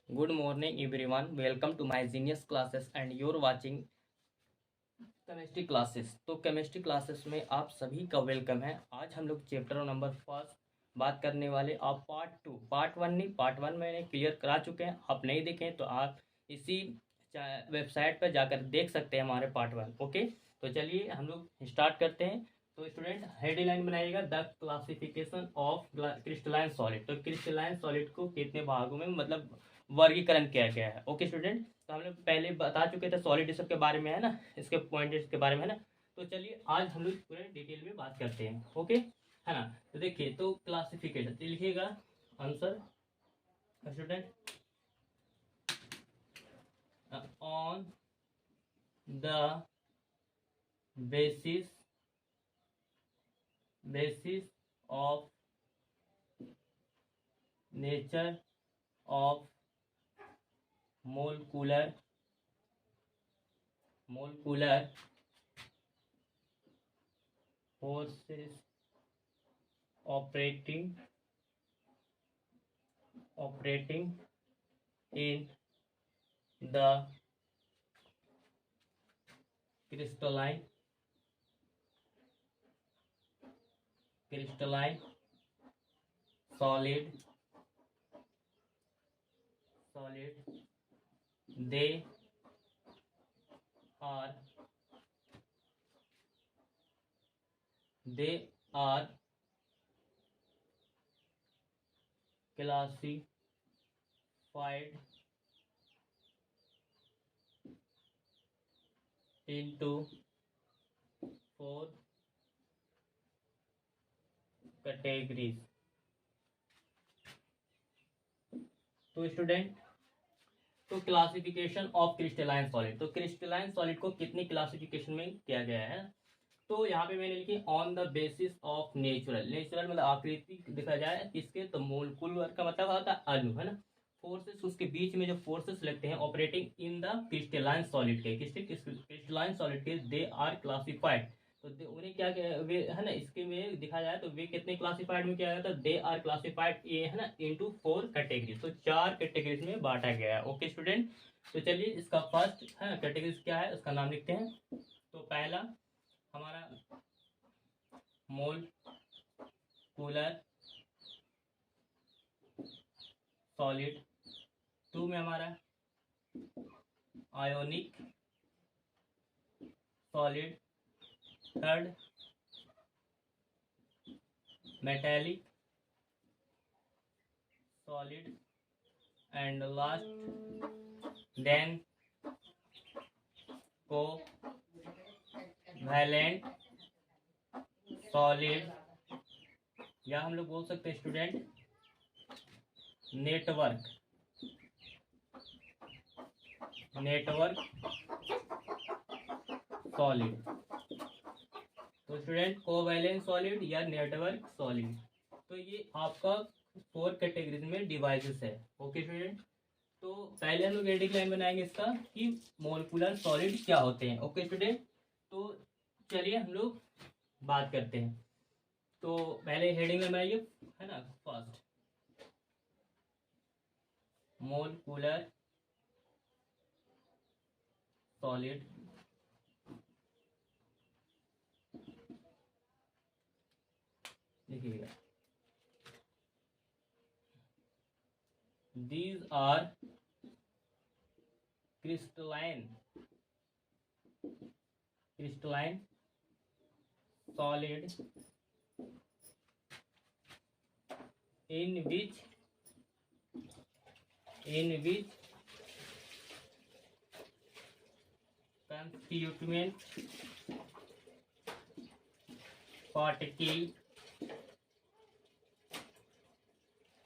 Good morning everyone. Welcome to my genius classes and you're watching chemistry classes. तो chemistry classes में आप सभी का वेलकम है। आज हम लोग चैप्टर नंबर फर्स्ट बात करने वाले। आप पार्ट टू, पार्ट वन नहीं, पार्ट वन मैंने क्लियर करा चुके हैं। आप नहीं देखें तो आप इसी वेबसाइट पर जाकर देख सकते हैं हमारे पार्ट वन। ओके, तो चलिए हम लोग स्टार्ट करते हैं। तो स्टूडेंट हेडलाइन बनाइएगा, the classification of crystalline solid. तो क्रिस्टलाइन सॉलिड को कितने भागों में मतलब वर्गीकरण किया गया है। ओके स्टूडेंट, तो हम लोग पहले बता चुके थे सॉलिड सब के बारे में, है ना, इसके पॉइंट्स के बारे में, है ना। तो चलिए आज हम लोग पूरे डिटेल में बात करते हैं। ओके, है ना। तो देखिए, तो क्लासिफिकेशन लिखिएगा answer student, on the basis of nature of molecular forces operating in the crystalline solid, they are classified into 4 categories। तो स्टूडेंट, तो क्लासिफिकेशन ऑफ क्रिस्टलाइन सॉलिड, तो क्रिस्टलाइन सॉलिड को कितनी क्लासिफिकेशन में किया गया है। तो यहाँ पे मैंने लिखी on the basis of natural मतलब आकृति देखा जाए किसके, तो मोलकुलर का मतलब होता है अणु, है ना। फोर्सेस, उसके बीच में जो फोर्सेस लगते हैं operating in the crystalline solid के, क्रिस्टलाइन सॉलिड के, दे आर क्लासिफाइड। तो उन्हें क्या वे, है ना, इसके में दिखा जाए तो वे कितने क्लासिफाइड में किया जाता है, दे आर क्लासिफाइड, ये है ना, इनटू 4 कैटेगरीज। तो 4 कैटेगरीज में बांटा गया है। ओके स्टूडेंट, तो चलिए इसका फर्स्ट है कैटेगरीज क्या है उसका नाम लिखते हैं। तो पहला हमारा मोलकुलर सॉलिड, 2 में हमारा ionic solid, third metallic solid, and last then covalent solid, या हम लोग बोल सकते हैं स्टूडेंट नेटवर्क सॉलिड। तो स्टूडेंट कोवैलेंट सॉलिड या नेटवर्क सॉलिड, तो ये आपका 4 कैटेगरीज में डिवाइसेस है। ओके स्टूडेंट, तो पहले हम लोग हेडिंग लाइन बनाएंगे इसका कि मोलिकुलर सॉलिड क्या होते हैं। ओके स्टूडेंट, तो चलिए हम लोग बात करते हैं। तो पहले हेडिंग लाइन बनाइए, है ना। फर्स्ट मोलिकुलर सॉलिड, देखिएगा, these are crystalline solid in which constituent particle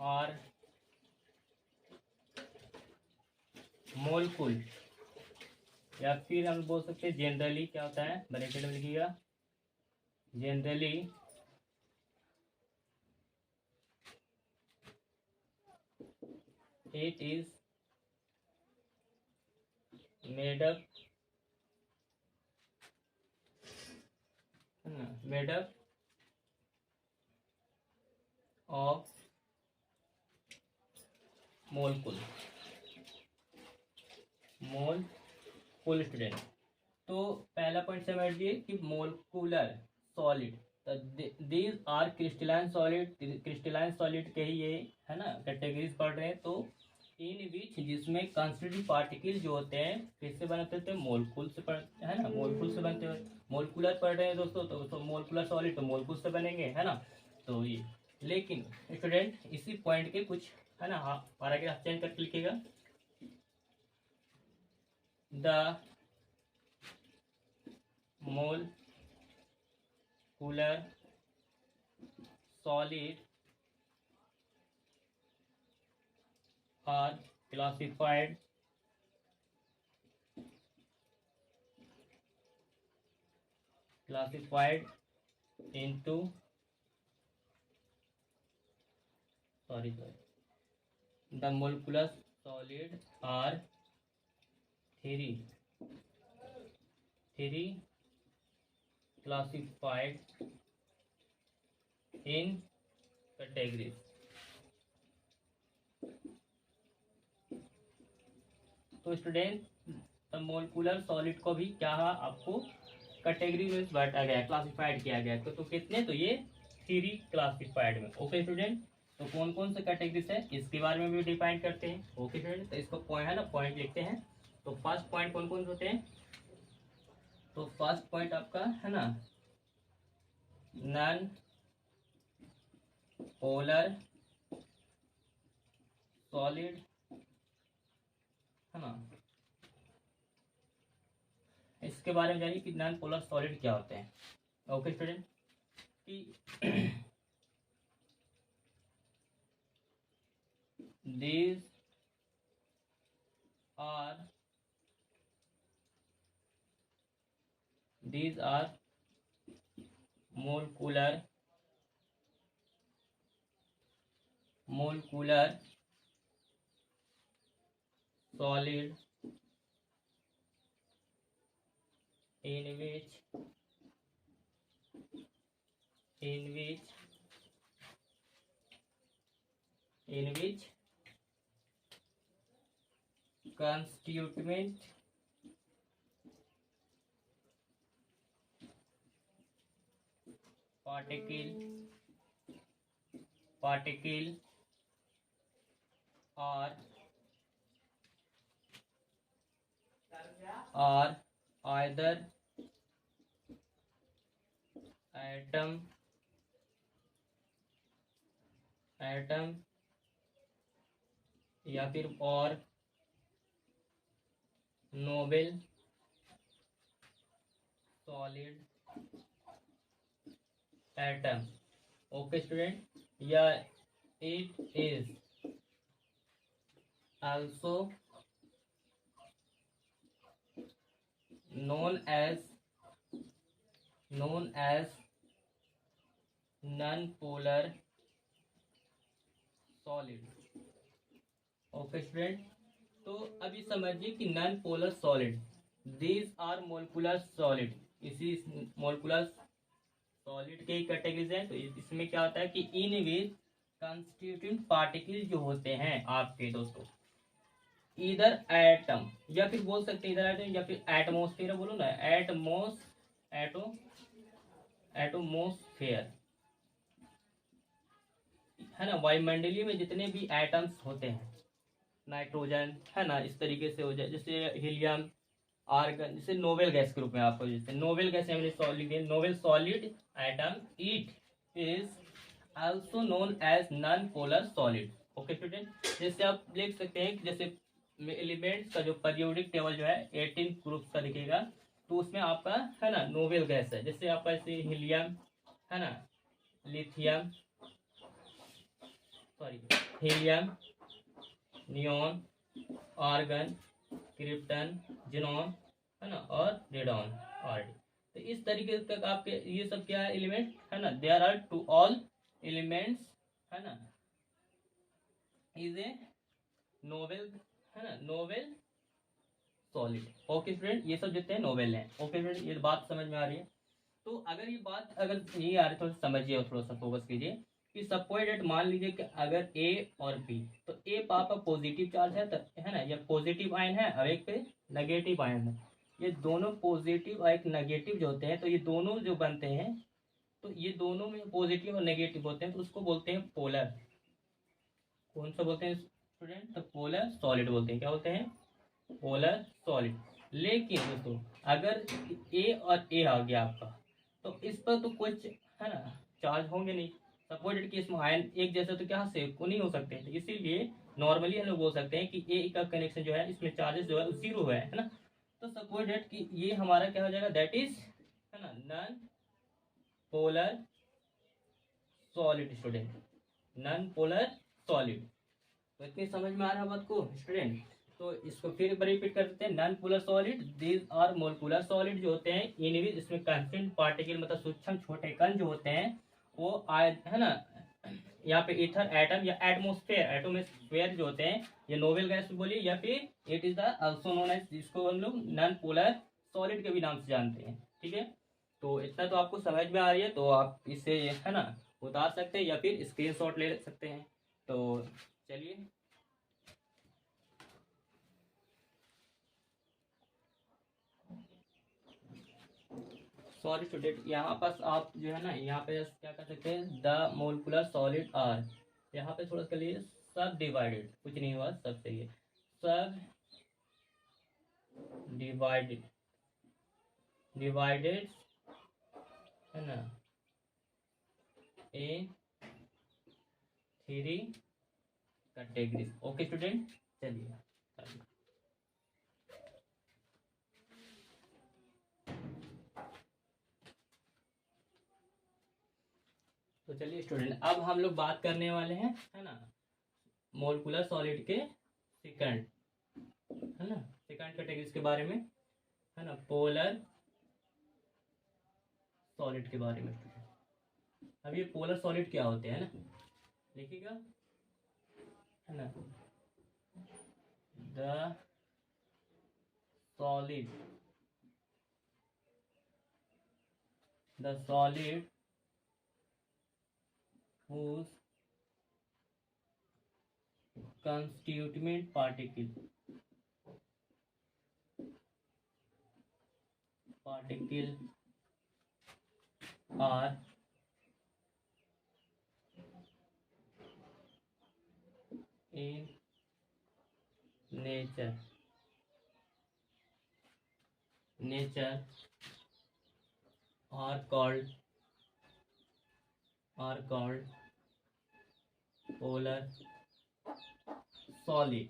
or मोलकुल, या फिर हम बोल सकते हैं जनरली क्या होता है, ब्रैकेट में लिखिएगा, generally it is made up of molecule। Full student. तो पहला पॉइंट समझिए कि मोलकुलर सॉलिड, तो these are crystalline solid, crystalline solid के ही ये है ना कैटेगरीज पढ़ रहे हैं। तो इन विच, जिसमें कंस्टिट्यूटिव पार्टिकल जो होते हैं किससे बनते होते हैं, मोलकुल से है ना, मोलकुल से बनते हैं। मोलकुलर पढ़ रहे हैं दोस्तों, तो मोलकुलर सॉलिड तो मोलकुल से बनेंगे, है ना। तो ये, लेकिन स्टूडेंट इसी पॉइंट के कुछ है ना, हाँ पैराग्राफ चेंज करके लिखिएगा। The molecular solid are classified into the molecular solid are three classified in categories। तो स्टूडेंट मोलकुलर सॉलिड को भी क्या है, आपको कैटेगरी में बांटा गया, क्लासिफाइड किया गया। तो कितने, तो ये 3 क्लासिफाइड में। ओके स्टूडेंट, तो कौन कौन से कैटेगरीज है इसके बारे में भी डिफाइन करते हैं। ओके स्टूडेंट, तो इसको पॉइंट है ना, पॉइंट लिखते हैं। तो फर्स्ट पॉइंट कौन कौन से होते हैं, तो फर्स्ट पॉइंट आपका है ना, नॉन पोलर सॉलिड, है ना। इसके बारे में जानिए कि नॉन पोलर सॉलिड क्या होते हैं। ओके स्टूडेंट, कि these are molecular solid in which constituent particle are either atom या फिर और noble solid atom. Okay student, या it is also known as non-polar solid। Okay student, तो अभी समझिए कि non polar solid, these are molecular solid, इसी molecular solid के कैटेगरीज हैं। तो इसमें क्या होता है कि इन विच कंस्टिट्यूटिंग पार्टिकल जो होते हैं आपके दोस्तों, इधर एटम, या फिर बोल सकते हैं इधर एटम या फिर एटमोस्फेयर, बोलो ना, एटमोस्फेयर, है ना। वायुमंडलीय में जितने भी एटम्स होते हैं, नाइट्रोजन, है ना, इस तरीके से हो जाए, जैसे हीलियम, आर्गन, जैसे नोबेल गैस के रूप में आपको, जैसे नोबेल गैस हमने solid, noble solid atom, it is also known as non polar solid. Okay student, जैसे आप देख सकते हैं, जैसे एलिमेंट्स का जो पीरियोडिक टेबल जो है 18 ग्रुप्स का दिखेगा, तो उसमें आपका है ना नोबेल गैस है, जैसे आपका जैसे हीलियम, है ना, lithium, helium, neon, argon, krypton, xenon, है ना, और रेडॉन, आरडी। तो इस तरीके तक आपके ये सब क्या है, एलिमेंट, है ना, there are two all elements, है ना, इज ए नोबेल, है ना, नोबेल सॉलिड। ओके स्टूडेंट, ये सब जितने हैं नोबेल हैं। ओके स्टूडेंट, ये बात समझ में आ रही है। तो अगर ये बात अगर नहीं आ रही, थोड़ा समझिए और थोड़ा सा फोकस कीजिए कि सपोज डेट, मान लीजिए कि अगर ए और बी, तो ए पापा पॉजिटिव चार्ज है, है ना, या पॉजिटिव आयन है, और एक पे नेगेटिव आयन है। ये दोनों पॉजिटिव और एक नेगेटिव जो होते हैं, तो ये दोनों जो बनते हैं, तो ये दोनों में पॉजिटिव और नेगेटिव होते हैं, तो उसको बोलते हैं पोलर। कौन सा बोलते हैं स्टूडेंट? तो पोलर सॉलिड बोलते हैं। क्या बोलते हैं? Polar solid. लेकिन दोस्तों अगर ए और ए आ गया आपका, तो इस पर तो कुछ है ना चार्ज होंगे नहीं। सपोर्टेड कि इसमें आयन एक जैसे तो क्या से को नहीं हो सकते, तो इसीलिए नॉर्मली हम लोग बोल सकते हैं कि ए का कनेक्शन जो है इसमें चार्जेस जो है जीरो है ना। तो सपोर्टेड कि ये हमारा क्या हो जाएगा, दैट इज है ना non polar solid student, non polar solid. तो इतनी समझ में आ रहा है बात को स्टूडेंट? तो इसको फिर एक बार रिपीट कर देते हैं। Non polar solid these are molecular solid जो होते हैं इन विच इसमें कंस्टेंट पार्टिकल मतलब सूक्ष्म छोटे कण जो होते हैं वो आय है ना, यहाँ पे ईथर एटम या एटमोस्फेयर जो होते हैं, ये नोबेल गैस बोलिए या फिर it is the also known as, जिसको हम लोग नॉन पोलर सॉलिड के भी नाम से जानते हैं। ठीक है, तो इतना तो आपको समझ में आ रही है, तो आप इसे है ना उतार सकते हैं या फिर स्क्रीनशॉट ले सकते हैं। तो चलिए सॉरी स्टूडेंट, यहाँ पर आप जो है ना यहाँ पे क्या कर सकते हैं, द मोलिकुलर सॉलिड आर, यहाँ पे थोड़ा सा लिए सब डिवाइडेड, कुछ नहीं हुआ, सब सही है, सब डिवाइडेड डिवाइडेड है ना ए 3 कैटेगरीज। ओके स्टूडेंट, चलिए तो चलिए स्टूडेंट अब हम लोग बात करने वाले हैं है ना मोलिकुलर सॉलिड के सेकंड है ना सेकंड कैटेगरीज के बारे में, है ना पोलर सॉलिड के बारे में। अब ये पोलर सॉलिड क्या होते हैं ना, लिखिएगा है ना, the solid whose constituent particle are in nature are called polar solid।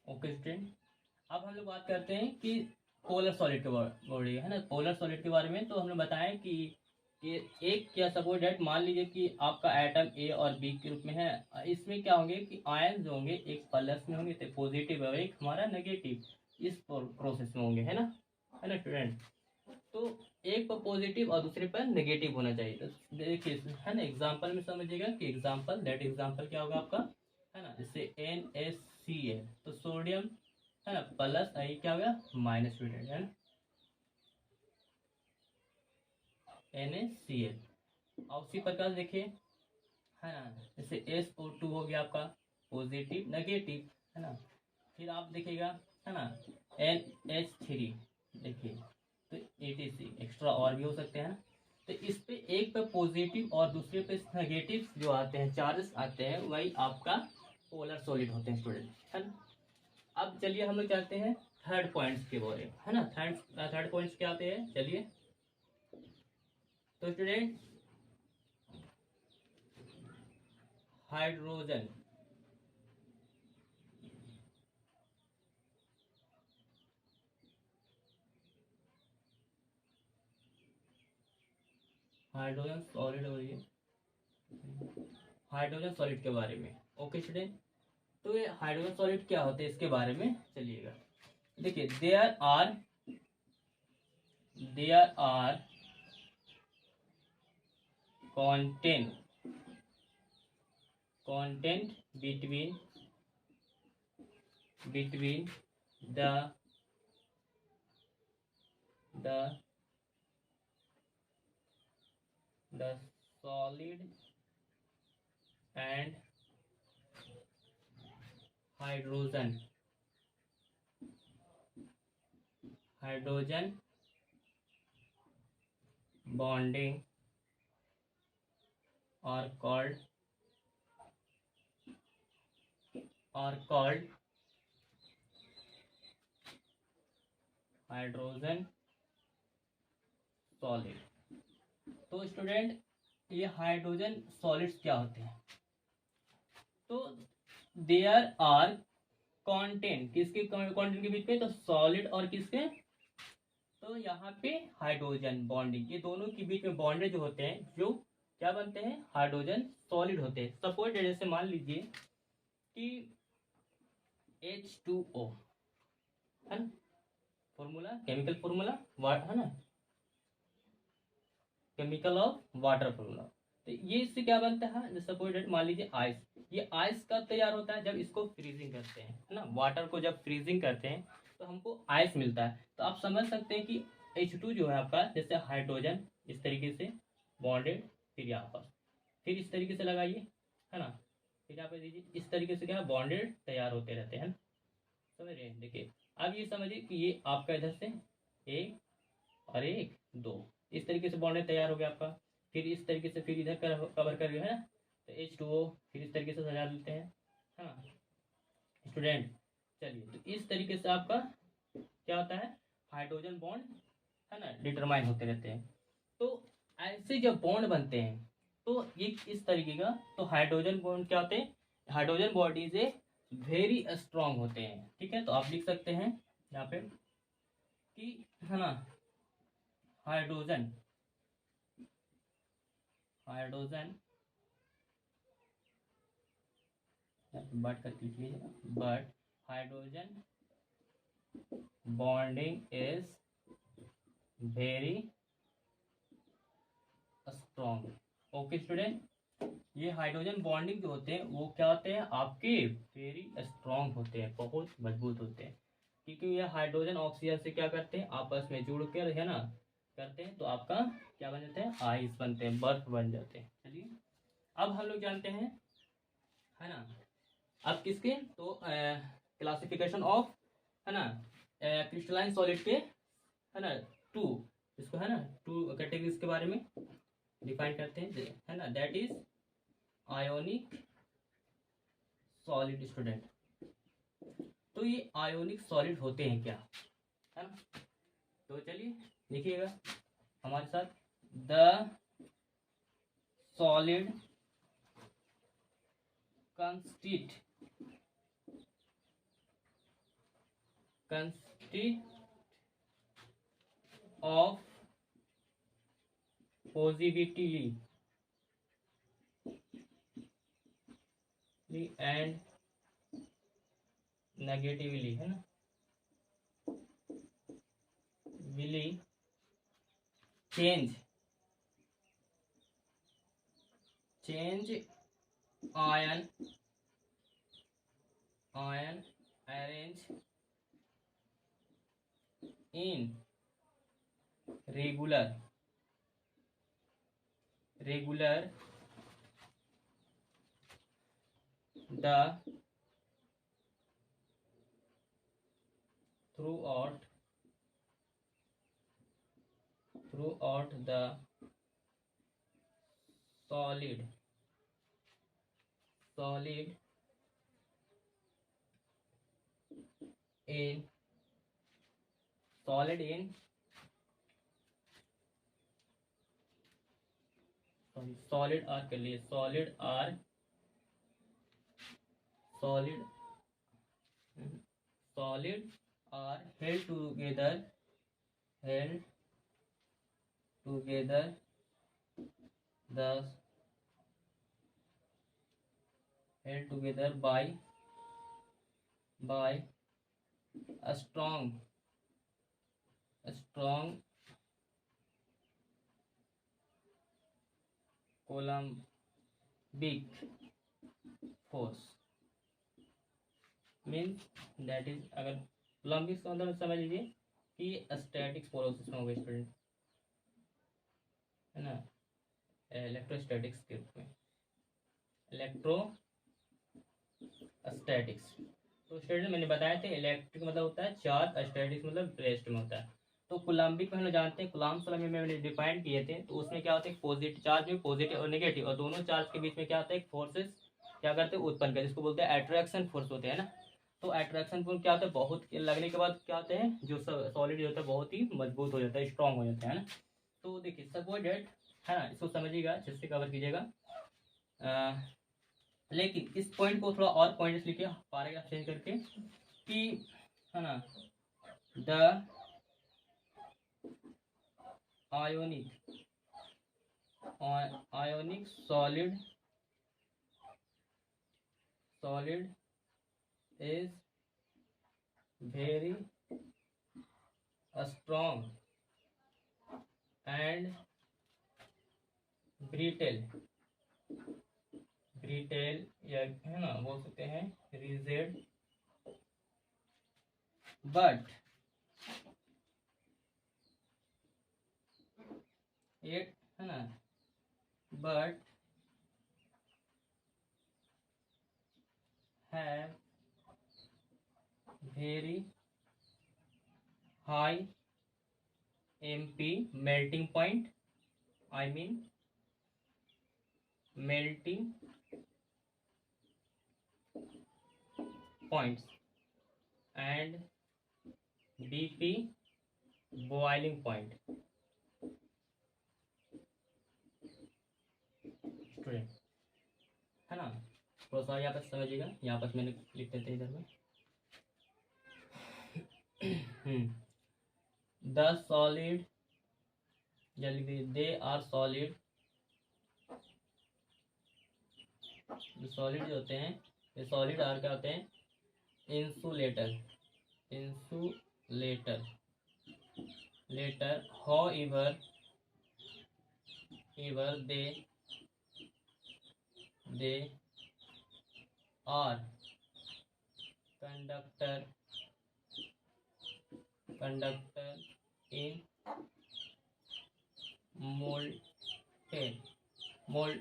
Okay student, अब हम लोग बात करते हैं कि पोलर सॉलिड के बारे है ना पोलर सॉलिड के बारे में। तो हमने बताया कि एक क्या सपोज डेट मान लीजिए कि आपका एटम ए और बी के रूप में है, इसमें क्या होंगे कि आयन जो होंगे एक प्लस में होंगे तो पॉजिटिव और एक हमारा नेगेटिव, इस प्रोसेस में होंगे है ना स्टूडेंट। तो एक पर पॉजिटिव और दूसरे पर नेगेटिव होना चाहिए। तो देखिए है ना एग्जांपल में समझिएगा कि एग्जांपल क्या होगा आपका, है ना जैसे NaCl, तो सोडियम है ना प्लस आई क्या होगा माइनस स्टूडेंट है ना NaCl। और उसी प्रकार देखिए है ना जैसे SO2 हो गया आपका पॉजिटिव नेगेटिव है ना। फिर आप देखिएगा है ना NH3 देखिए, तो ATC एक्स्ट्रा और भी हो सकते हैं। तो इस पे एक पे पॉजिटिव और दूसरे पे नेगेटिव जो आते हैं चार्जेस आते हैं, वही आपका पोलर सॉलिड होते हैं स्टूडेंट है ना। अब चलिए हम लोग चलते हैं थर्ड पॉइंट्स के बारे में है ना। थर्ड पॉइंट्स क्या आते हैं चलिए। तो स्टूडेंट हाइड्रोजन सॉलिड हो रही है, हाइड्रोजन सॉलिड के बारे में। ओके स्टूडेंट, तो ये हाइड्रोजन सॉलिड क्या होते हैं इसके बारे में चलिएगा। देखिए there are content between the solid and hydrogen hydrogen bonding are called hydrogen solid. तो स्टूडेंट ये हाइड्रोजन सॉलिड्स क्या होते हैं? तो देयर आर कंटेंट, किसके कंटेंट के बीच में? तो सॉलिड और किसके? तो यहाँ पे हाइड्रोजन बॉन्डिंग, ये दोनों के बीच में बॉन्डेज जो होते हैं, जो क्या बनते हैं? हाइड्रोजन सॉलिड होते हैं। सपोज जैसे मान लीजिए कि H2O है ना, फॉर्मूला, केमिकल फॉर्मूला है ना, केमिकल ऑफ वाटर फॉर्मूला। तो ये इससे क्या बनता है? सपोज मान लीजिए आइस, ये आइस कब तैयार होता है? जब इसको फ्रीजिंग करते हैं, है ना, वाटर को जब फ्रीजिंग करते हैं तो हमको आइस मिलता है। तो आप समझ सकते हैं कि H2 जो है आपका, जैसे हाइड्रोजन इस तरीके से बॉन्डेड, फिर यहाँ पर फिर इस तरीके से लगाइए, है ना, फिर यहाँ पे दीजिए, इस तरीके से क्या बॉन्डेड तैयार होते रहते हैं। समझ रहे हैं? देखिए अब ये समझिए कि ये आपका इधर से एक और एक दो, इस तरीके से बॉन्डेड तैयार हो गया आपका। फिर इस तरीके से फिर इधर कवर कर है ना, तो H2O फिर इस तरीके से सजा देते हैं, है ना स्टूडेंट। चलिए, तो इस तरीके से आपका क्या होता है? हाइड्रोजन बॉन्ड, है ना, डिटरमाइन होते रहते हैं। तो ऐसे जब बॉन्ड बनते हैं तो ये इस तरीके का, तो हाइड्रोजन बॉन्ड क्या होते हैं? हाइड्रोजन बॉडीज वेरी स्ट्रांग होते हैं। ठीक है, तो आप लिख सकते हैं यहाँ पे कि, है ना, हाइड्रोजन बट करके लिख लीजिएगा, but hydrogen bonding is very strong. Okay student, ये हाइड्रोजन बॉन्डिंग जो होते हैं वो क्या होते हैं? आपके वेरी स्ट्रॉन्ग होते हैं, बहुत मजबूत होते हैं, क्योंकि ये हाइड्रोजन ऑक्सीजन से क्या करते हैं? आपस में जुड़ कर, है ना, करते हैं, तो आपका क्या बन जाते हैं? आइस बनते हैं, बर्फ बन जाते हैं। चलिए अब हम लोग जानते हैं, है ना, अब किसके? तो क्लासिफिकेशन ऑफ, है ना, क्रिस्टलाइन सॉलिड के, है ना, टू, इसको, है ना, टू कैटेगरीज के बारे में डिफाइन करते हैं, है ना, that is ionic solid. Student, तो ये आयोनिक सॉलिड होते हैं क्या, है ना? तो चलिए देखिएगा हमारे साथ, the solid consist of positively and negatively, है ना, will change ion arrange in regular the throughout the solid in solid are कर लिए, solid are held together the held together by a strong Coulombic force। Means that is, अगर coulombic का मतलब समझ लीजिए कि स्टैटिक प्रोसेस में होगा स्टूडेंट, है ना, इलेक्ट्रोस्टैटिक्स के रूप में, इलेक्ट्रोस्टैटिक्स। तो स्टूडेंट मैंने बताया थे, इलेक्ट्रिक मतलब होता है चार्ज, स्टैटिक्स मतलब रेस्ट में होता है। तो कुलाम्बिक में हम लोग जानते हैं, कुलाम्स में मैंने डिफाइन किए थे, तो उसमें क्या होता है, पॉजिटिव चार्ज में पॉजिटिव और नेगेटिव, और दोनों चार्ज के बीच में क्या होता है, फोर्सेस क्या करते हैं, उत्पन्न करते, जिसको बोलते हैं अट्रैक्शन फोर्स होते हैं ना। तो अट्रैक्शन फोर्स क्या होता है, बहुत लगने के बाद क्या होते हैं, जो सॉलिड होता है बहुत ही मजबूत हो जाता है, स्ट्रांग हो जाता है ना। तो देखिए सपोज दैट, है ना, इसको समझिएगा, जिससे कवर कीजिएगा। लेकिन इस पॉइंट को थोड़ा और पॉइंट्स लिखिए पैराग्राफ चेंज करके, कि है ना, the ionic solid is very strong and brittle या है ना बोल सकते हैं rigid, but it है ना, but have very high MP melting point, I mean melting points, and BP boiling point। Student है ना, थोड़ा सा यहाँ पर समझिएगा, यहाँ पर मैंने लिख देते हैं इधर में। द सॉलिड, जल्दी दे आर सॉलिड, सॉलिड जो होते हैं, ये सॉलिड आर क्या होते हैं, insulator letter, however they are conductor in mold state, but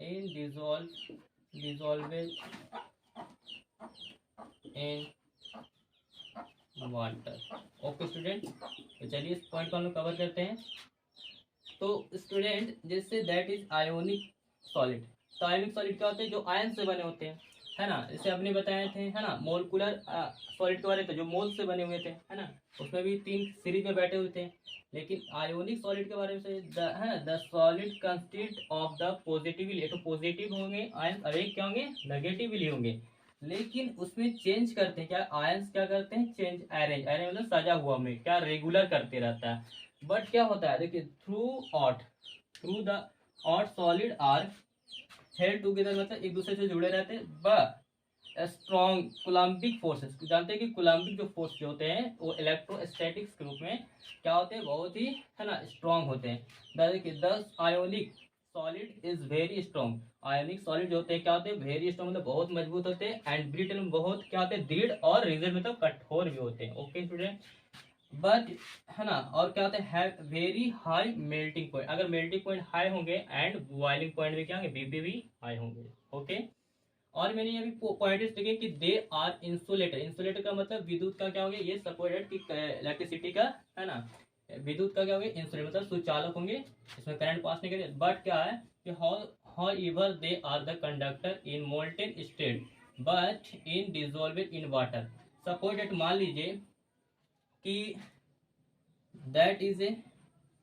in dissolved in water. Okay student, तो चलिए इस पॉइंट को हम लोग कवर करते हैं। तो स्टूडेंट जैसे दैट इज आयोनिक सॉलिड, तो आयोनिक सॉलिड क्या होते हैं, जो आयन से बने होते हैं, है ना, जैसे आपने बताए थे, है ना, मोलिकुलर सॉलिड के बारे में, जो मोल से बने हुए थे, है ना, उसमें भी 3 सीरीज में बैठे हुए थे। लेकिन आयोनिक सॉलिड के बारे में से है ना, the solid consist of the positively, तो पॉजिटिव होंगे आयन, और एक क्या होंगे, नेगेटिवली होंगे। लेकिन उसमें चेंज करते हैं क्या, आयंस क्या करते हैं, चेंज, अरेंज मतलब सजा हुआ में क्या रेगुलर करते रहता है। बट क्या होता है, देखिए through the out solid are held together, मतलब एक दूसरे से जुड़े रहते हैं, बट स्ट्रॉन्ग कुलाम्बिक फोर्सेस, जानते हैं कि कुलाम्बिक जो फोर्स जो होते हैं वो इलेक्ट्रोस्टैटिक्स के रूप में क्या होते हैं, बहुत ही है ना स्ट्रॉन्ग होते हैं। देखिए दस ionic solid is very strong, ionic solid जो होते हैं क्या होते हैं, वेरी स्ट्रॉन्ग मतलब बहुत मजबूत होते हैं, एंड ब्रिटल में बहुत क्या होते हैं, दृढ़ और रिजिड मतलब कठोर भी होते हैं। ओके स्टूडेंट, बट है ना, और क्या होते हैं, वेरी हाई मेल्टिंग पॉइंट, अगर मेल्टिंग पॉइंट हाई होंगे एंड बॉइलिंग पॉइंट भी क्या होंगे, बीपी भी हाई होंगे। ओके, और मैंने ये भी पॉइंट्स लिखे कि दे आर इंसुलेटर का मतलब विद्युत का क्या होगा, ये सपोर्टेड कि इलेक्ट्रिसिटी का, है ना, विद्युत का क्या होगा, इंसुलेटर मतलब सुचालक होंगे, इसमें करंट पास नहीं करेंगे। बट क्या है कि however they are the conductor in molten state but in dissolve in water. Supported मान लीजिए कि दैट इज ए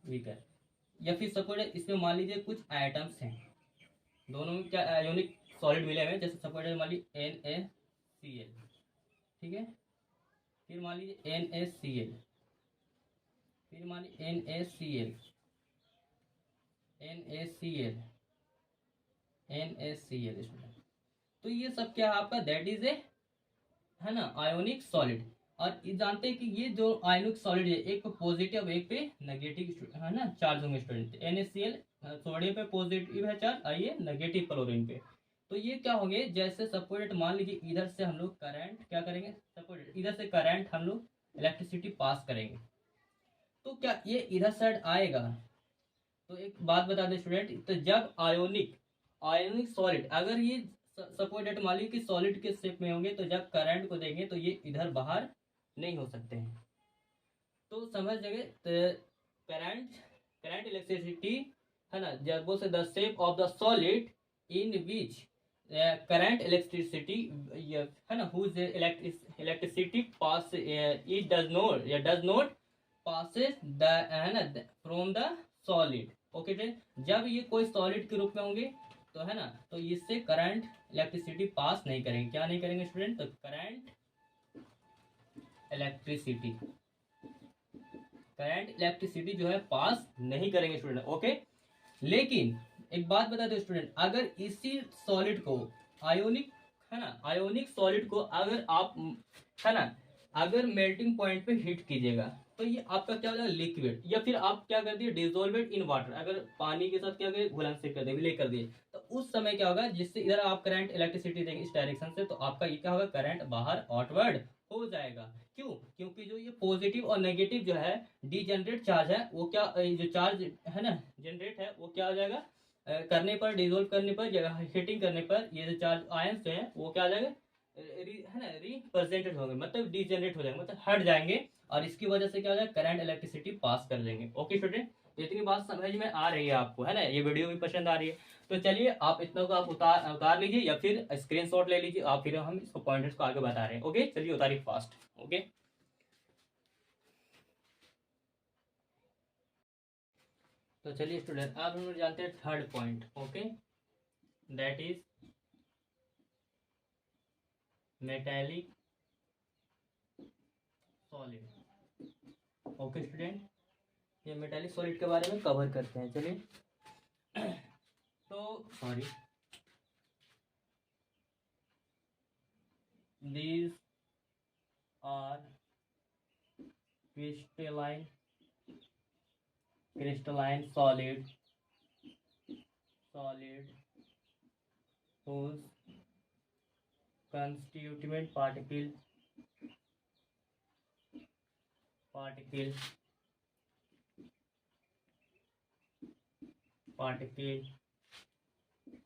वीकर, या फिर सपोज इसमें मान लीजिए कुछ आइटम्स हैं, दोनों में क्या आयोनिक सॉलिड मिले हुए, जैसे सपोज मान लीजिए NaCl, ठीक है, फिर मान लीजिए NaCl, फिर मान लीजिए NaCl, तो ये सब क्या है आपका, दैट इज ए, है ना, आयोनिक सॉलिड। और ये जानते हैं कि ये जो आयोनिक सॉलिड है, एक पे पॉजिटिव एक पे नेगेटिव, है ना, चार्ज होंगे स्टूडेंट। NaCl सोडियम पे पॉजिटिव है चार्ज, और ये नेगेटिव क्लोरीन पे। तो ये क्या होंगे, जैसे सपोर्ट मान लीजिए इधर से हम लोग करंट क्या करेंगे, सपोर्ट इधर से करंट हम लोग इलेक्ट्रिसिटी पास करेंगे, तो क्या ये इधर साइड आएगा? तो एक बात बता दें स्टूडेंट, तो जब आयोनिक सॉलिड, अगर ये सपोज डेट मान लीजिए कि सॉलिड के शेप में होंगे, तो जब करंट को देंगे तो ये इधर बाहर नहीं हो सकते हैं। तो समझ जगह, तो करंट करंट इलेक्ट्रिसिटी है ना, जब बोल से the shape of the solid in which current electricity है ना, whose electricity pass it does not passes the है ना फ्रॉम द सॉलिड। ओके जब ये कोई सॉलिड के रूप में होंगे तो है ना, तो इससे करंट इलेक्ट्रिसिटी पास नहीं करेंगे। क्या नहीं करेंगे स्टूडेंट? तो करंट इलेक्ट्रिसिटी जो है पास नहीं करेंगे स्टूडेंट। ओके, लेकिन एक बात बता दो स्टूडेंट, अगर इसी सॉलिड को आयोनिक है ना, आयोनिक सॉलिड को अगर आप है ना, अगर मेल्टिंग पॉइंट पे हीट कीजिएगा तो ये आपका क्या हो जाएगा? लिक्विड। या फिर आप क्या कर दिए? डिजोल्वेड इन वाटर, अगर पानी के साथ क्या करिए? घुलनशील कर दिए, विलय कर दिए, तो उस समय क्या होगा? जिससे इधर आप करंट इलेक्ट्रिसिटी देंगे इस डायरेक्शन से, तो आपका ये क्या होगा? करंट बाहर आउटवर्ड हो जाएगा। क्यों? क्योंकि जो ये पॉजिटिव और नेगेटिव जो है डीजेनरेट चार्ज है, वो क्या जो चार्ज है ना जनरेट है, वो क्या हो जाएगा? करने पर, डिजोल्व करने पर, जगह हीटिंग करने पर, ये जो चार्ज आयंस जो है वो क्या हो जाएगा? है ना, रिप्रेजेंटेड होंगे, मतलब डीजेनरेट हो जाएंगे, मतलब हट जाएंगे, और इसकी वजह से क्या हो जाएगा? करंट इलेक्ट्रिसिटी पास कर लेंगे। ओके स्टूडेंट, तो इतनी बात समझ में आ रही है आपको, है ना? ये वीडियो भी पसंद आ रही है, तो चलिए आप इतना को आप उतार लीजिए, या फिर स्क्रीनशॉट ले लीजिए आप, फिर हम इसको पॉइंटर्स को आगे बता रहे हैं। ओके चलिए उतारिए फास्ट। ओके, तो चलिए स्टूडेंट, अब हम लोग जानते हैं third point. Okay, that is metallic solid. Okay student, ये मेटेलिक सॉलिड के बारे में कवर करते हैं। चलिए तो sorry, these are crystalline solid whose constituent particle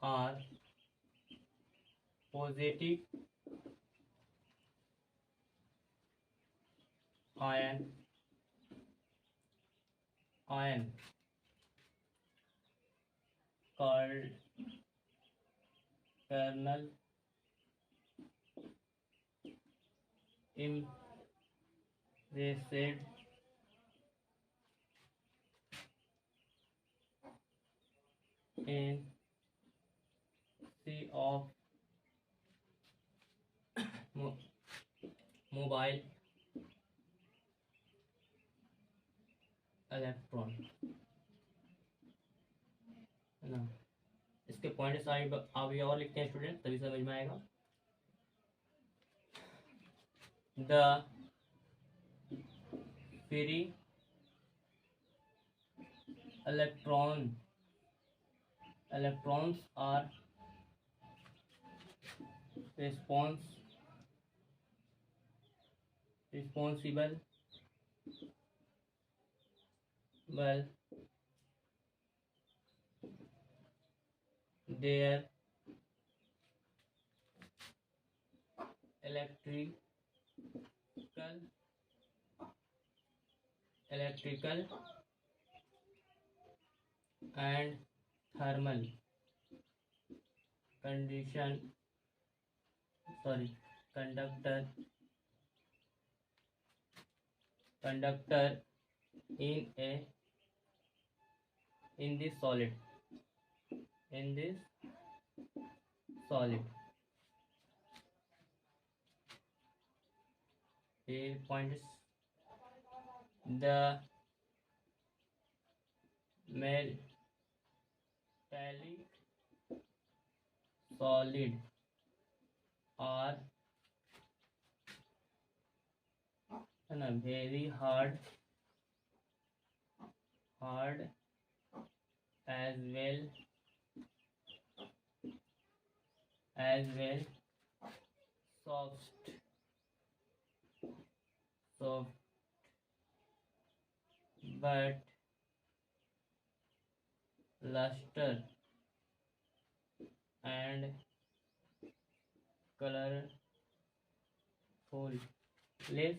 are positive ion called kernel embraced in sea of mobile electron, है ना? इसके पॉइंट्स आप ये और लिखते हैं स्टूडेंट, तभी समझ में आएगा। The free electrons are responsible their electrical and thermal conductor in this solid. The point is the metallic solid are very hard as well soft but luster and colorful less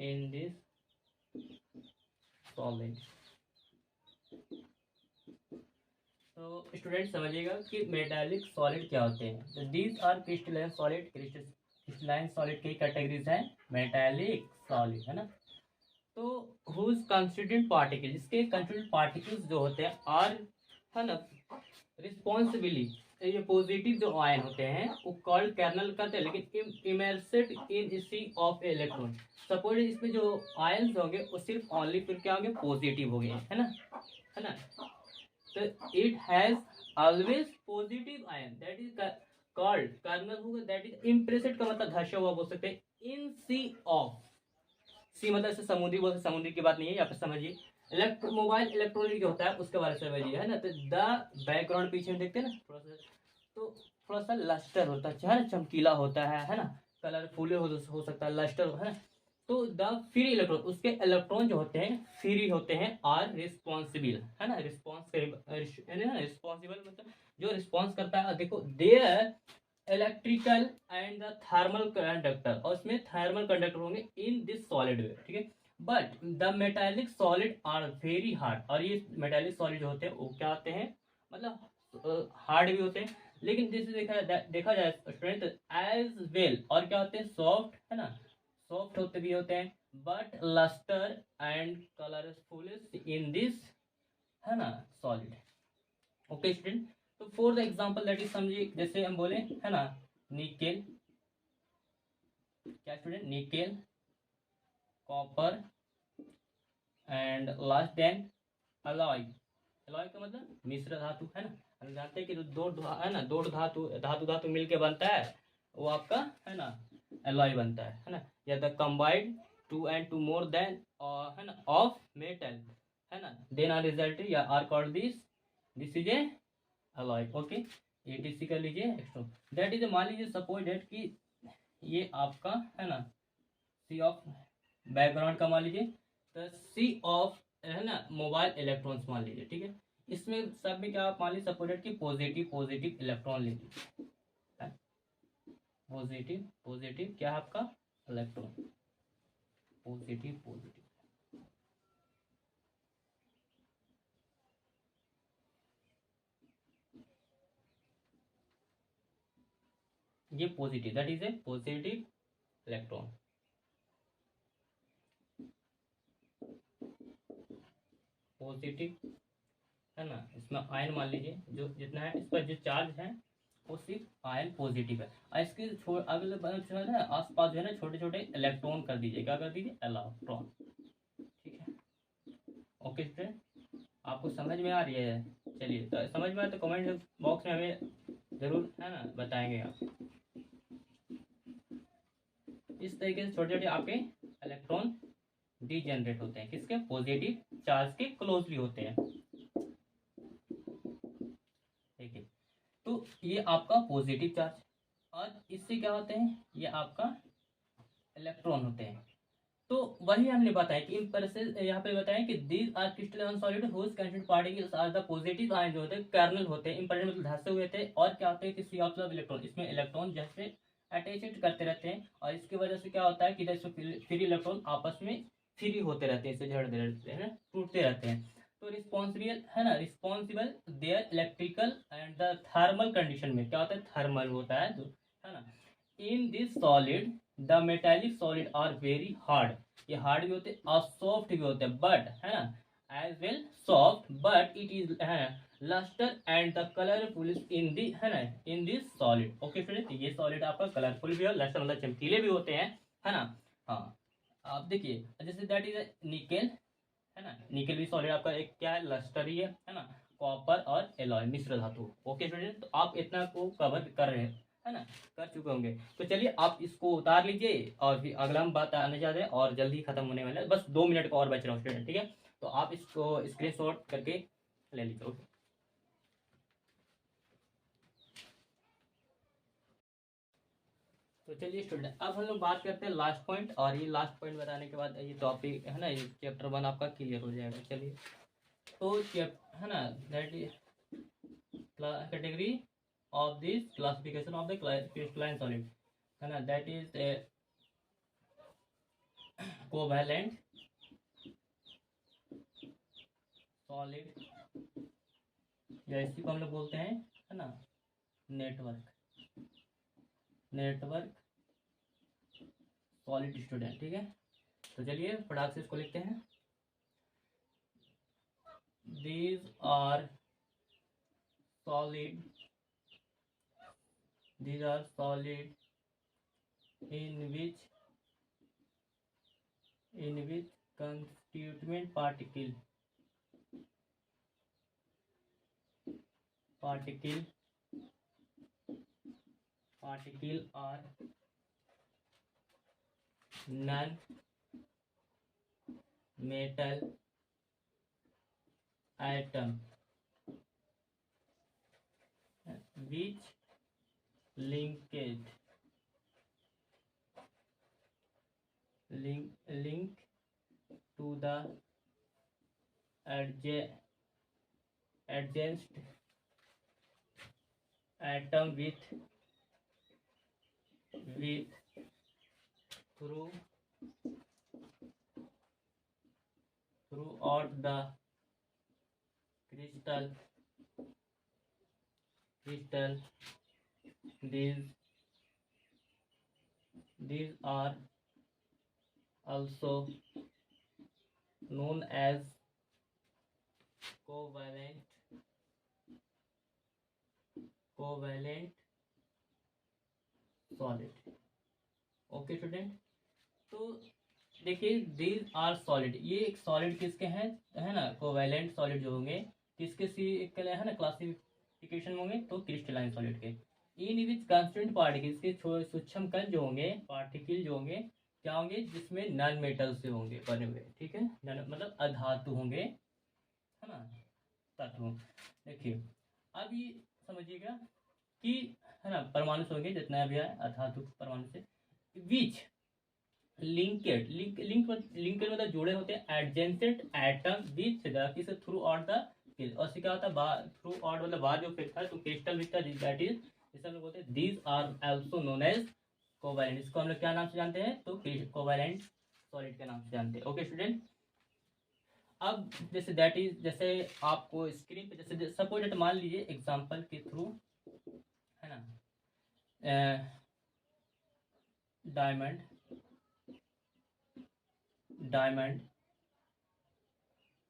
in this solid। तो student समझिएगा कि metallic solid क्या होते हैं। तो these are crystalline solid. Crystalline solid की categories हैं metallic solid, है ना। तो हुज कंस्टिट्यूएंट पार्टिकल, जिसके कंस्टिट्यूएंट पार्टिकल्स जो होते हैं आर, है ना, रिस्पॉन्सिबली, ये पॉजिटिव जो आयन होते हैं वो कॉल्ड कर्नल करते हैं, लेकिन इमर्सेड इन सी ऑफ इलेक्ट्रॉन। सपोज इसमें जो आयन्स होंगे वो सिर्फ ओनली फिर क्या होंगे, पॉजिटिव हो गए, है ना। तो it has always positive ion, that is called kernel होगा, दैट इज इम्प्रेस्ड का मतलब धसा हुआ बोल सकते हैं। इन सी ऑफ, सी मतलब इसे समुद्री बोलते, समुद्री की बात नहीं है यहाँ पर, समझिए। मोबाइल इलेक्ट्रॉनिक जो होता है उसके बारे में समझिए, है ना। तो द बैकग्राउंड पीछे देखते हैं ना थोड़ा सा, तो थोड़ा सा लस्टर होता है ना, चमकीला होता है ना, कलरफुल हो सकता है, लस्टर, है ना। तो द फ्री इलेक्ट्रॉन, उसके इलेक्ट्रॉन जो होते हैं फ्री होते हैं, आर रिस्पॉन्सिबल, है ना, रिस्पॉन्सिबल मतलब जो रिस्पॉन्स करता है। देखो there electrical and the thermal conductor, और उसमें थर्मल कंडक्टर होंगे इन दिस सॉलिड वे, ठीक है। But the metallic solid are very hard, और ये मेटालिक सॉलिड जो होते हैं वो क्या होते हैं, मतलब हार्ड भी होते हैं, लेकिन जैसे देखा जाए स्टूडेंट एज वेल, और क्या होते हैं, सॉफ्ट, है ना, सॉफ्ट होते भी होते हैं, but lustre and colourful in this, है ना, सॉलिड। Okay student. तो for the example that is, समझिए जैसे हम बोले, है ना, निकेल, क्या student, nickel, copper and last then alloy. Alloy का मतलब मिश्र धातु, है ना। हम जानते हैं कि है ना, दो धातु मिलके बनता है, वो आपका, है ना, अलॉय बनता है ना। या the combined two and two more than, है ना, ऑफ मेटल, है ना, देन आर रिजल्ट या are called this is a alloy. Okay, ये टीसी कर लीजिए एक्स्ट्रा। दैट इज, मान लीजिए सपोज डेट कि ये आपका, है ना, सी ऑफ बैकग्राउंड का मान लीजिए, तो सी ऑफ, है ना, मोबाइल इलेक्ट्रॉन्स मान लीजिए, ठीक है। इसमें सब में क्या आप मान लीजिए सपोज डेट कि पॉजिटिव इलेक्ट्रॉन लीजिए, पॉजिटिव क्या है आपका, इलेक्ट्रॉन, पॉजिटिव। ये positive, that is a positive electron, positive, है ना। इसमें आयन मान लीजिए जो जितना है, इस पर जो चार्ज है वो सिर्फ आयन पॉजिटिव है, और इसके अगले जो है ना आसपास जो है ना छोटे छोटे इलेक्ट्रॉन कर दीजिए, क्या कर दीजिए, इलेक्ट्रॉन, ठीक है। ओके स्टूडेंट, आपको समझ में आ रही है। चलिए, तो समझ में आए तो कमेंट बॉक्स में हमें जरूर, है ना, बताएंगे आप। इस तरीके से छोटे छोटे आपके इलेक्ट्रॉन डीजेनरेट होते हैं, किसके, पॉजिटिव चार्ज के क्लोजली होते हैं, ठीक है। तो ये आपका पॉजिटिव चार्ज, और इससे क्या होते हैं, ये आपका इलेक्ट्रॉन होते हैं। तो वही हमने बताया कि यहाँ पे बताया कि these are crystalline solid whose constituent particles are the positive ion, जो होते हैं कर्नल होते हैं, इंपॉर्टेंट मतलब धंसे हुए थे, और क्या होते हैं कि सी ऑफ इलेक्ट्रॉन, इसमें इलेक्ट्रॉन जैसे अटैच करते रहते हैं, और इसकी वजह से क्या होता है कि जैसे फ्री इलेक्ट्रॉन आपस में फ्री होते रहते हैं, इसे झड़ते रहते हैं, टूटते रहते हैं। तो रिस्पॉन्सिबल, है ना, responsible there electrical and the thermal condition में क्या होता है, थर्मल होता है जो, है ना। In this solid the metallic solid are very hard, ये हार्ड भी होते हैं और सॉफ्ट भी होते हैं, बट, है ना, as well soft, but it is, है lustre and the colourful in the, है ना, in this solid. Okay friends, ये सॉलिड आपका कलरफुल भी है, लस्टर मतलब चमकीले भी होते हैं, है ना। हाँ, आप देखिए जैसे दैट इज निकेल, है ना, निकेल भी सॉलिड आपका एक क्या है, लस्टर ही है ना, कॉपर और एलॉय मिश्र धातु। ओके स्टूडेंट, तो आप इतना को कवर कर रहे हैं, है ना, कर चुके होंगे। तो चलिए आप इसको उतार लीजिए, और फिर अगला हम बात आने जा रहे हैं, और जल्दी खत्म होने वाला है, बस 2 मिनट का और बच रहा हूँ स्टूडेंट, ठीक है। तो आप इसको स्क्रीनशॉट करके ले लीजिए। ओके। तो चलिए स्टूडेंट, अब हम लोग बात करते हैं लास्ट पॉइंट, और ये लास्ट पॉइंट बताने के बाद ये टॉपिक है ना, ये चैप्टर 1 आपका क्लियर हो जाएगा। चलिए, तो है ना, that is category of this classification of the crystalline solid, है ना, दैट इज कोवैलेंट सॉलिड, या इसी को हम लोग बोलते हैं, है ना, नेटवर्क सॉलिड स्टूडेंट। ठीक है, तो चलिए फटाक से इसको लिखते हैं। These are solid in which constituent particle are non-metal atom which link to the adjacent atom with throughout the crystal. These are also known as covalent solid. Okay student, तो देखिए दीज आर सॉलिड, ये एक solid किसके हैं, है ना, covalent solid जो होंगे किसके के लिए, है ना, क्लासिफिकेशन होंगे तो क्रिस्टलाइन सॉलिड के। इन विच कांस्टेंट पार्टिकल्स के सूक्ष्म कण जो होंगे, पार्टिकल जो होंगे क्या होंगे, जिसमें नॉन मेटल से होंगे बने हुए। ठीक है, मतलब अधातु होंगे, है ना, तत्व। देखिए अब ये समझिएगा कि, है ना, परमाणु से होंगे जितना भी है अधातु परमाणु से, विच लिंकेड मतलब जुड़े होते हैं एडजेंसेंट एटम विच किस थ्रू आउट द, और क्या होता है थ्रू आउट मतलब बाहर जो फिरता है तो क्रिस्टल विथ दैट इज, जिसे हम लोग बोलते हैं these are also known as covalent. इसको हम लोग क्या नाम से जानते हैं, तो कोवैलेंट सॉलिड के नाम से जानते हैं। ओके स्टूडेंट, अब जैसे दैट इज, जैसे आपको स्क्रीन पे जैसे सपोज दैट मान लीजिए एग्जांपल के थ्रू, है ना, डायमंड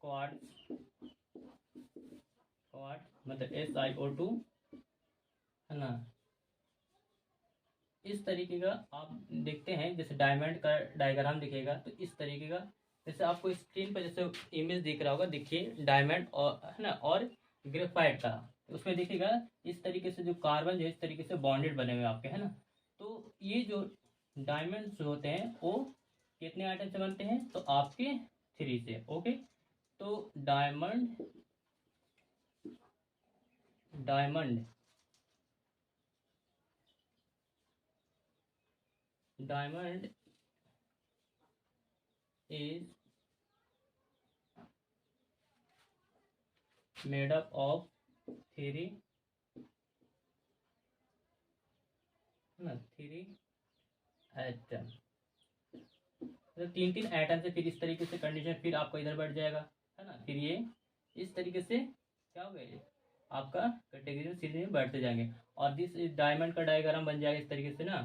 क्वार्ट्ज मतलब SiO2, है ना, इस तरीके का आप देखते हैं। जैसे डायमंड का डायग्राम दिखेगा तो इस तरीके का, जैसे आपको स्क्रीन पर जैसे इमेज दिख रहा होगा, देखिए डायमंड और, है ना, और ग्रेफाइट का, उसमें देखिएगा इस तरीके से जो कार्बन जो इस तरीके से बॉन्डेड बने हुए आपके, है ना। तो ये जो डायमंड्स होते हैं वो कितने आइटम से बनते हैं, तो आपके 3 से। ओके, तो diamond is made up of 3 atom, तो 3 एटम से फिर इस तरीके से कंडीशन फिर आपको इधर बैठ जाएगा, है ना, फिर ये इस तरीके से क्या हो गया, आपका कैटेगरी सीरीज में बैठते जाएंगे, और दिस डायमंड का डायग्राम बन जाएगा इस तरीके से ना,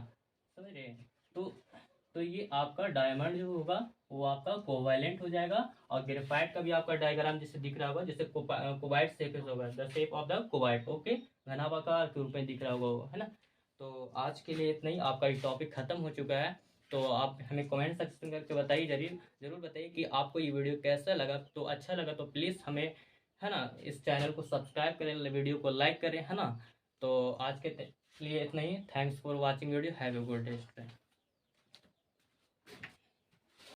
समझ रहे हैं। तो ये आपका डायमंड जो होगा वो आपका कोवैलेंट हो जाएगा, और ग्रेफाइट का भी आपका डायग्राम जैसे दिख रहा होगा, जैसे कोबाइट शेप होगा, the shape of the cuboid. Okay, घनाभाकार के रूप में दिख रहा होगा वो, है ना। तो आज के लिए इतना ही, आपका ये टॉपिक खत्म हो चुका है। तो आप हमें कमेंट सेक्शन करके बताइए, जरूर बताइए कि आपको ये वीडियो कैसा लगा। तो अच्छा लगा तो प्लीज़ हमें, है ना, इस चैनल को सब्सक्राइब करें, वीडियो को लाइक करें, है ना। तो आज के लिए इतना ही। Thanks for watching video, have a good day.